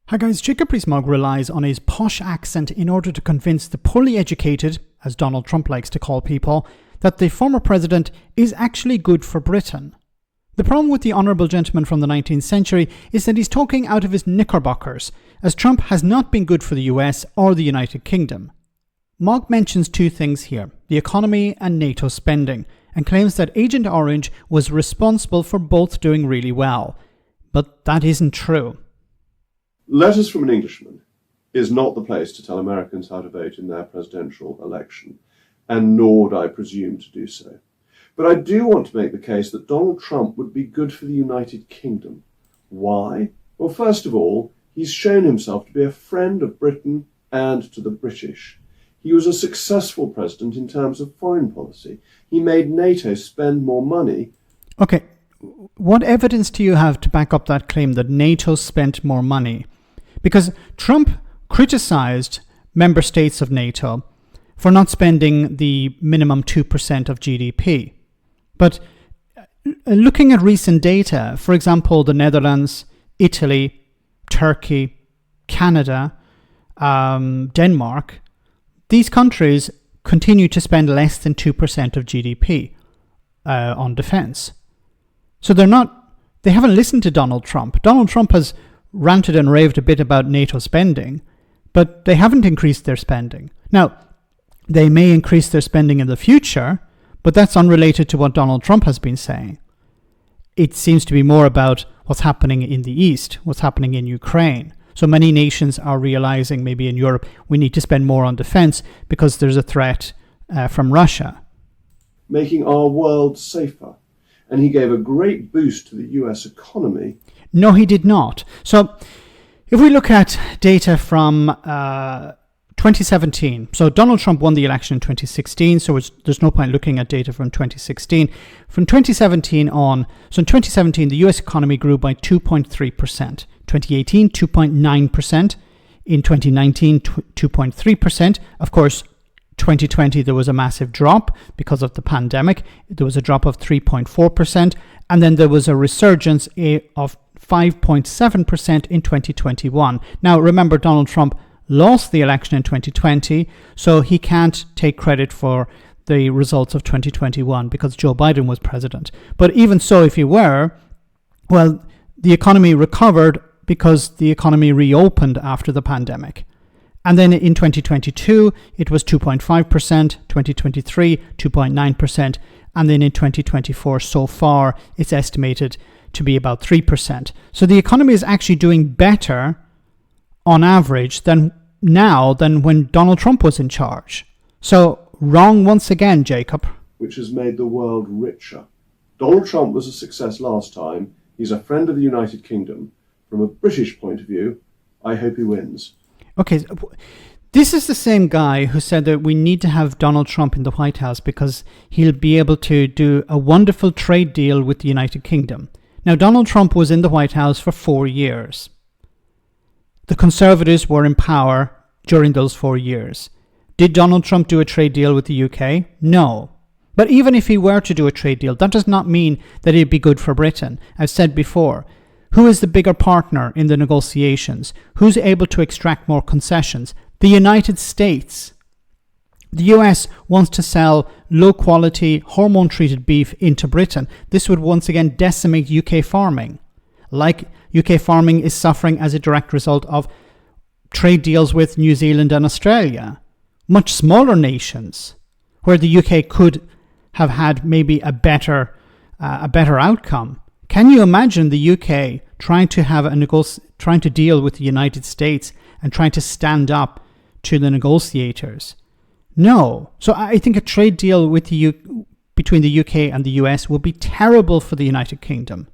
Hi guys, Jacob Rees-Mogg relies on his posh accent in order to convince the poorly educated, as Donald Trump likes to call people, that the former president is actually good for Britain. The problem with the honourable gentleman from the 19th century is that he's talking out of his knickerbockers, as Trump has not been good for the US or the United Kingdom. Mogg mentions two things here, the economy and NATO spending, and claims that Agent Orange was responsible for both doing really well. But that isn't true. Letters from an Englishman is not the place to tell Americans how to vote in their presidential election, and nor would I presume to do so. But I do want to make the case that Donald Trump would be good for the United Kingdom. Why? Well, first of all, he's shown himself to be a friend of Britain and to the British. He was a successful president in terms of foreign policy. He made NATO spend more money. Okay, what evidence do you have to back up that claim that NATO spent more money? Because Trump criticized member states of NATO for not spending the minimum 2% of GDP. But looking at recent data, for example, the Netherlands, Italy, Turkey, Canada, Denmark, these countries continue to spend less than 2% of GDP on defense. So they haven't listened to Donald Trump. Donald Trump has ranted and raved a bit about NATO spending, but they haven't increased their spending. Now, they may increase their spending in the future, but that's unrelated to what Donald Trump has been saying. It seems to be more about what's happening in the East, what's happening in Ukraine. So many nations are realizing, maybe in Europe, we need to spend more on defense because there's a threat from Russia. Making our world safer. And he gave a great boost to the US economy. No, he did not. So if we look at data from 2017, so Donald Trump won the election in 2016, so there's no point looking at data from 2016. From 2017 on, so in 2017, the US economy grew by 2.3%. 2018, 2.9%. In 2019, 2.3%. Of course, 2020, there was a massive drop because of the pandemic. There was a drop of 3.4%. And then there was a resurgence of 5.7% in 2021. Now, remember, Donald Trump lost the election in 2020, so he can't take credit for the results of 2021 because Joe Biden was president. But even so, if he were, well, the economy recovered because the economy reopened after the pandemic. And then in 2022, it was 2.5%, 2023, 2.9%, and then in 2024, so far, it's estimated to be about 3%. So the economy is actually doing better on average than when Donald Trump was in charge. So wrong once again, Jacob. Which has made the world richer. Donald Trump was a success last time. He's a friend of the United Kingdom. From a British point of view, I hope he wins. Okay, this is the same guy who said that we need to have Donald Trump in the White House because he'll be able to do a wonderful trade deal with the United Kingdom. Now, Donald Trump was in the White House for 4 years. The Conservatives were in power during those 4 years. Did Donald Trump do a trade deal with the UK? No. But even if he were to do a trade deal, that does not mean that it'd be good for Britain. I've said before, who is the bigger partner in the negotiations? Who's able to extract more concessions? The United States. The US wants to sell low-quality, hormone-treated beef into Britain. This would once again decimate UK farming. Like UK farming is suffering as a direct result of trade deals with New Zealand and Australia, much smaller nations, where the UK could have had maybe a better outcome. Can you imagine the UK trying to deal with the United States and trying to stand up to the negotiators? No. So I think a trade deal with between the UK and the US would be terrible for the United Kingdom.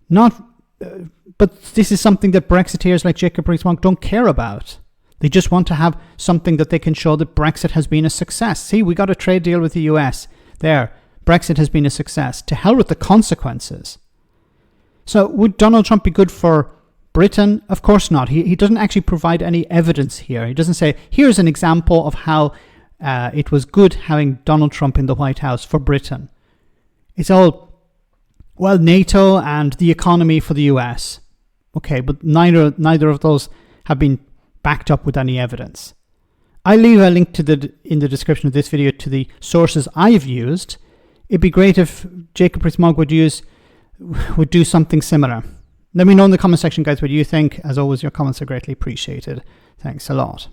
But this is something that Brexiteers like Jacob Rees-Mogg don't care about. They just want to have something that they can show that Brexit has been a success. See, we got a trade deal with the US. There, Brexit has been a success. To hell with the consequences. So would Donald Trump be good for Britain? Of course not. He doesn't actually provide any evidence here. He doesn't say, here's an example of how it was good having Donald Trump in the White House for Britain. It's all, well, NATO and the economy for the US. Okay, but neither of those have been backed up with any evidence. I leave a link in the description of this video to the sources I've used. It'd be great if Jacob Rees-Mogg would do something similar. Let me know in the comment section, guys, what you think. As always, your comments are greatly appreciated. Thanks a lot.